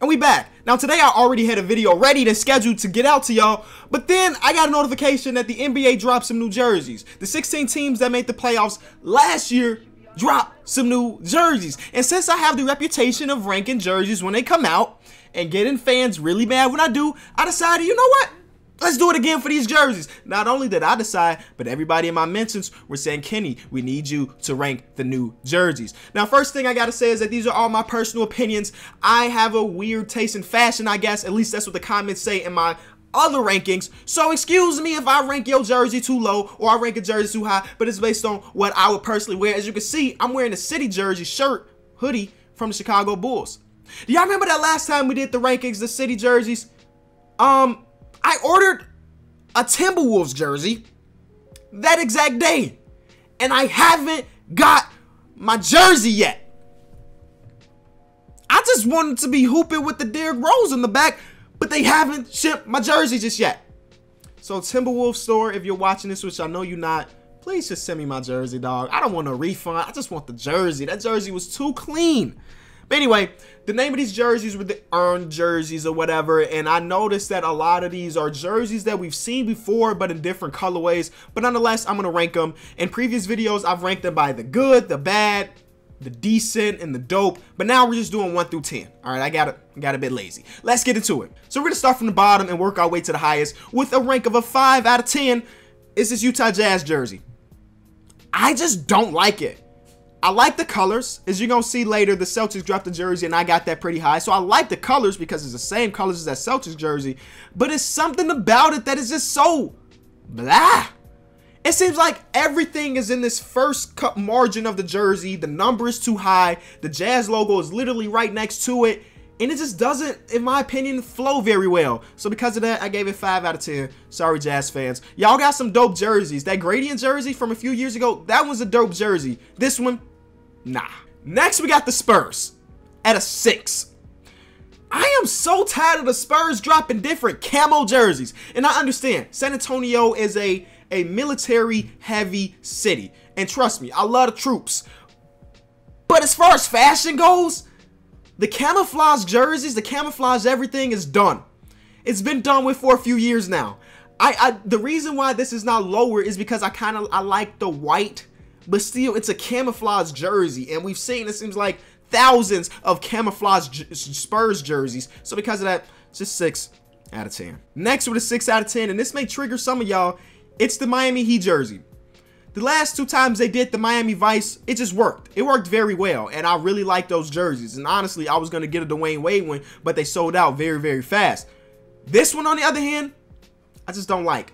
And we back. Now today I already had a video ready to scheduled to get out to y'all, but then I got a notification that the NBA dropped some new jerseys. The 16 teams that made the playoffs last year dropped some new jerseys. And since I have the reputation of ranking jerseys when they come out and getting fans really mad when I do, I decided, you know what? Let's do it again for these jerseys. Not only did I decide, but everybody in my mentions were saying, Kenny, we need you to rank the new jerseys. Now, first thing I gotta say is that these are all my personal opinions. I have a weird taste in fashion, I guess. At least that's what the comments say in my other rankings. So excuse me if I rank your jersey too low or I rank a jersey too high, but it's based on what I would personally wear. As you can see, I'm wearing a City Jersey shirt, hoodie from the Chicago Bulls. Do y'all remember that last time we did the rankings, the City jerseys? I ordered a Timberwolves jersey that exact day, and I haven't got my jersey yet. I just wanted to be hooping with the Derrick Rose in the back, but they haven't shipped my jersey just yet. So Timberwolves store, if you're watching this, which I know you're not, please just send me my jersey, dog. I don't want a refund. I just want the jersey. That jersey was too clean. But anyway, the name of these jerseys were the earned jerseys or whatever, and I noticed that a lot of these are jerseys that we've seen before but in different colorways. But nonetheless, I'm gonna rank them. In previous videos, I've ranked them by the good, the bad, the decent, and the dope. But now we're just doing 1 through 10. All right, I got a bit lazy. Let's get into it. So we're gonna start from the bottom and work our way to the highest with a rank of a 5 out of 10. It's this Utah Jazz jersey. I just don't like it. I like the colors. As you're going to see later, the Celtics dropped the jersey and I got that pretty high. So I like the colors because it's the same colors as that Celtics jersey. But it's something about it that is just so blah. It seems like everything is in this first cut margin of the jersey. The number is too high. The Jazz logo is literally right next to it. And it just doesn't, in my opinion, flow very well. So because of that, I gave it 5 out of 10. Sorry, Jazz fans. Y'all got some dope jerseys. That Gradient jersey from a few years ago, that was a dope jersey. This one, nah. Next, we got the Spurs at a 6. I am so tired of the Spurs dropping different camo jerseys. And I understand, San Antonio is a military-heavy city. And trust me, I love the troops. But as far as fashion goes, the camouflage jerseys, the camouflage everything is done. It's been done with for a few years now. The reason why this is not lower is because I like the white, but still it's a camouflage jersey. And we've seen, it seems like, thousands of camouflage Spurs jerseys. So because of that, it's just 6 out of 10. Next with a 6 out of 10, and this may trigger some of y'all, it's the Miami Heat jersey. The last 2 times they did the Miami Vice, it just worked. It worked very well, and I really like those jerseys. And honestly, I was going to get a Dwayne Wade one, but they sold out very, very fast. This one, on the other hand, I just don't like.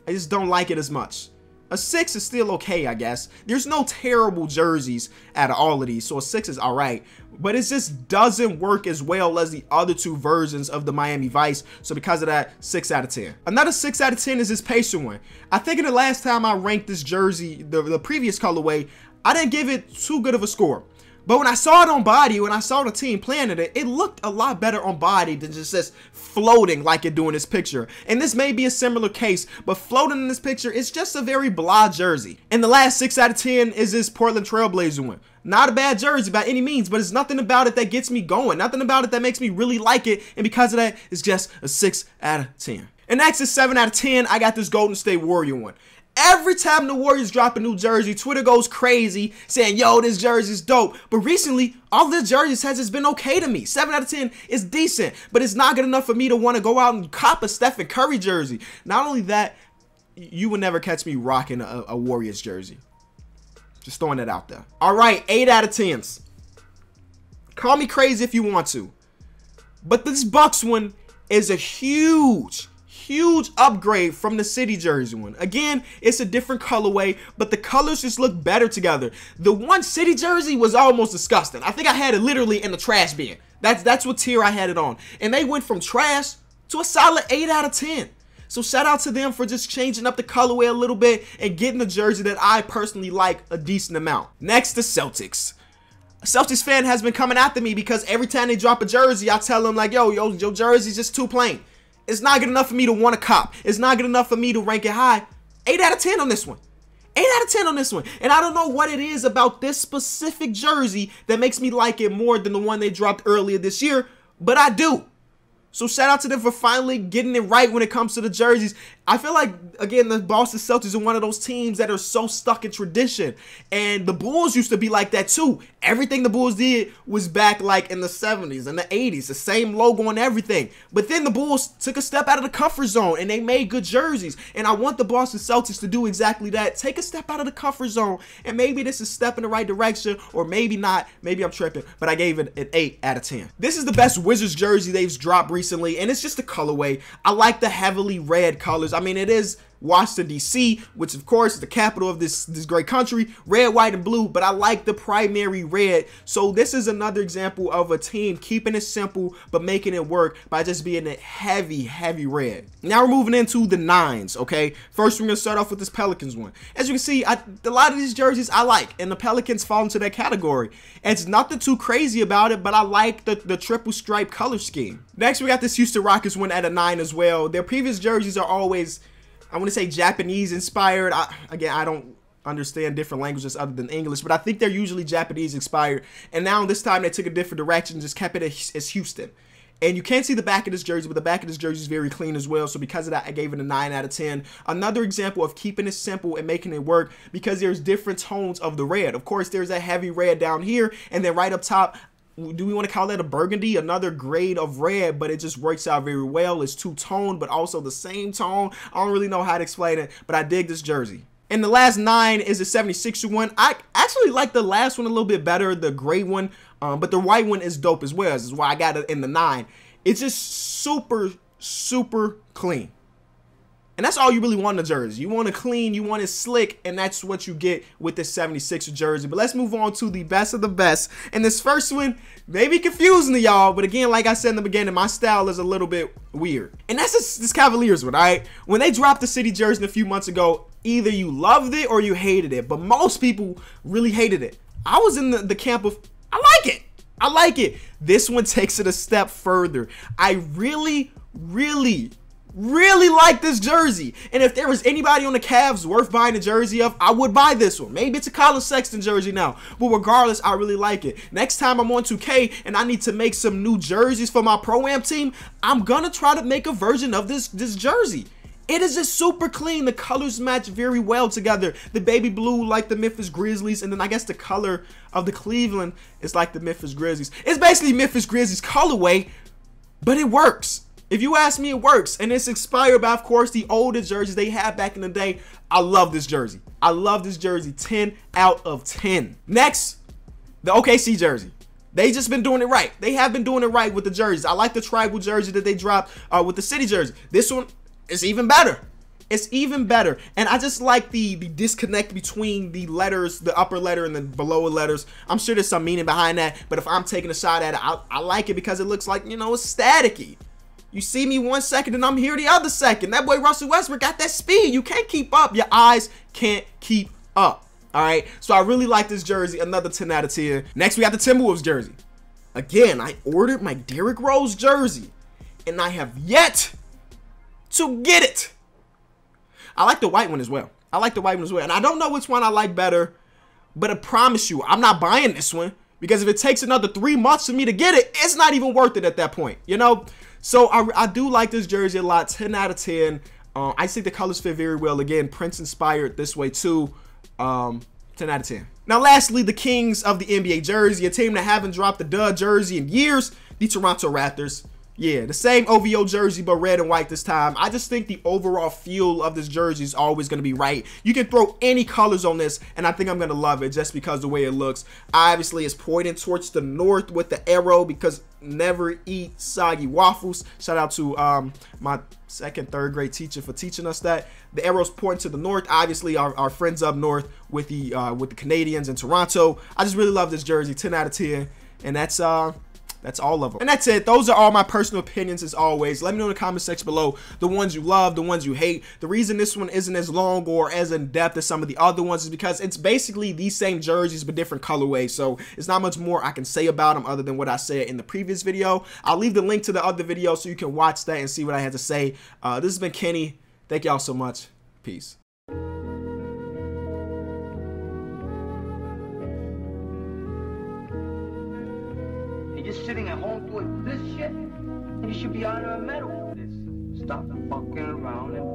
I just don't like it as much. A 6 is still okay, I guess. There's no terrible jerseys out of all of these, so a 6 is all right. But it just doesn't work as well as the other 2 versions of the Miami Vice. So because of that, 6 out of 10. Another 6 out of 10 is this Pacer one. I think in the last time I ranked this jersey, the previous colorway, I didn't give it too good of a score. But when I saw it on body, when I saw the team playing it, it looked a lot better on body than just floating like it do in this picture. And this may be a similar case, but floating in this picture, it's just a very blah jersey. And the last 6 out of 10 is this Portland Trailblazer one. Not a bad jersey by any means, but it's nothing about it that gets me going. Nothing about it that makes me really like it. And because of that, it's just a 6 out of 10. And next is 7 out of 10. I got this Golden State Warrior one. Every time the Warriors drop a new jersey, Twitter goes crazy saying, yo, this jersey's dope. But recently, all the jerseys has just been okay to me. 7 out of 10 is decent, but it's not good enough for me to want to go out and cop a Stephen Curry jersey. Not only that, you would never catch me rocking a Warriors jersey. Just throwing that out there. All right, 8 out of 10s. Call me crazy if you want to. But this Bucks one is a huge upgrade from the City Jersey one. Again, it's a different colorway, but the colors just look better together. The one City Jersey was almost disgusting. I think I had it literally in the trash bin. That's what tier I had it on. And they went from trash to a solid 8 out of 10. So shout out to them for just changing up the colorway a little bit and getting a jersey that I personally like a decent amount. Next, the Celtics. A Celtics fan has been coming after me because every time they drop a jersey, I tell them like, yo, your jersey's just too plain. It's not good enough for me to want to cop. It's not good enough for me to rank it high. 8 out of 10 on this one. 8 out of 10 on this one. And I don't know what it is about this specific jersey that makes me like it more than the one they dropped earlier this year. but I do. So shout out to them for finally getting it right when it comes to the jerseys. I feel like, again, the Boston Celtics are one of those teams that are so stuck in tradition. And the Bulls used to be like that too. Everything the Bulls did was back like in the 70s and the 80s. The same logo and everything. But then the Bulls took a step out of the comfort zone and they made good jerseys. And I want the Boston Celtics to do exactly that. Take a step out of the comfort zone. And maybe this is a step in the right direction, or maybe not. Maybe I'm tripping. But I gave it an 8 out of 10. This is the best Wizards jersey they've dropped recently. And it's just the colorway. I like the heavily red colors. I mean, it is Washington, D.C., which of course is the capital of this great country. Red, white, and blue, but I like the primary red. So this is another example of a team keeping it simple, but making it work by just being a heavy red. Now we're moving into the 9s, okay? First, we're going to start off with this Pelicans one. As you can see, a lot of these jerseys I like, and the Pelicans fall into that category. And it's nothing too crazy about it, but I like the triple stripe color scheme. Next, we got this Houston Rockets one at a 9 as well. Their previous jerseys are always, I want to say, Japanese inspired. Again, I don't understand different languages other than English, but I think they're usually Japanese inspired. And now this time they took a different direction and just kept it as Houston. And you can't see the back of this jersey, but the back of this jersey is very clean as well. So because of that, I gave it a 9 out of 10. Another example of keeping it simple and making it work, because there's different tones of the red. Of course, there's a heavy red down here, and then right up top, do we want to call that a burgundy? Another grade of red, but it just works out very well. It's two-toned, but also the same tone. I don't really know how to explain it, but I dig this jersey. And the last 9 is the 76er one. I actually like the last one a little bit better, the gray one, but the white one is dope as well. This is why I got it in the 9. It's just super clean. And that's all you really want in a jersey. You want it clean, you want it slick, and that's what you get with this 76er jersey. But let's move on to the best of the best. And this first one may be confusing to y'all, but again, like I said in the beginning, my style is a little bit weird. And that's this Cavaliers one, all right? When they dropped the city jersey a few months ago, either you loved it or you hated it. But most people really hated it. I was in the camp of, I like it. I like it. This one takes it a step further. I really like this jersey, and if there was anybody on the Cavs worth buying a jersey of, I would buy this one. Maybe it's a Colin Sexton jersey now, but regardless, I really like it. Next time I'm on 2K and I need to make some new jerseys for my Pro-Am team, I'm gonna try to make a version of this jersey. It is just super clean. The colors match very well together. The baby blue like the Memphis Grizzlies, and then I guess the color of the Cleveland is like the Memphis Grizzlies. It's basically Memphis Grizzlies colorway, but it works. If you ask me, it works, and it's inspired by, of course, the older jerseys they had back in the day. I love this jersey. I love this jersey. 10 out of 10. Next, the OKC jersey. They just been doing it right. They have been doing it right with the jerseys. I like the tribal jersey that they dropped with the city jersey. This one is even better. It's even better. And I just like the disconnect between the letters, the upper letter and the below letters. I'm sure there's some meaning behind that, but if I'm taking a shot at it, I like it because it looks like, you know, it's staticky. You see me 1 second and I'm here the other second. That boy Russell Westbrook got that speed. You can't keep up. Your eyes can't keep up. All right. So I really like this jersey. Another 10 out of 10. Next, we got the Timberwolves jersey. Again, I ordered my Derrick Rose jersey and I have yet to get it. I like the white one as well. I like the white one as well. And I don't know which one I like better, but I promise you, I'm not buying this one because if it takes another 3 months for me to get it, it's not even worth it at that point, you know? So I do like this jersey a lot. 10 out of 10. I think the colors fit very well. Again, Prince inspired this way too. 10 out of 10. Now, lastly, the Kings of the NBA jersey, a team that haven't dropped the dud jersey in years, the Toronto Raptors. Yeah, the same OVO jersey, but red and white this time. I just think the overall feel of this jersey is always going to be right. You can throw any colors on this, and I think I'm going to love it just because the way it looks. Obviously, it's pointing towards the north with the arrow because never eat soggy waffles. Shout out to my second, third grade teacher for teaching us that. The arrow's pointing to the north. Obviously, our friends up north with the Canadians in Toronto. I just really love this jersey. 10 out of 10, and that's all of them. And that's it. Those are all my personal opinions as always. Let me know in the comment section below the ones you love, the ones you hate. The reason this one isn't as long or as in-depth as some of the other ones is because it's basically these same jerseys but different colorways. So it's not much more I can say about them other than what I said in the previous video. I'll leave the link to the other video so you can watch that and see what I had to say. This has been Kenny. Thank y'all so much. Peace. Just sitting at home doing this shit? You should be honored a medal for this. Stop fucking around and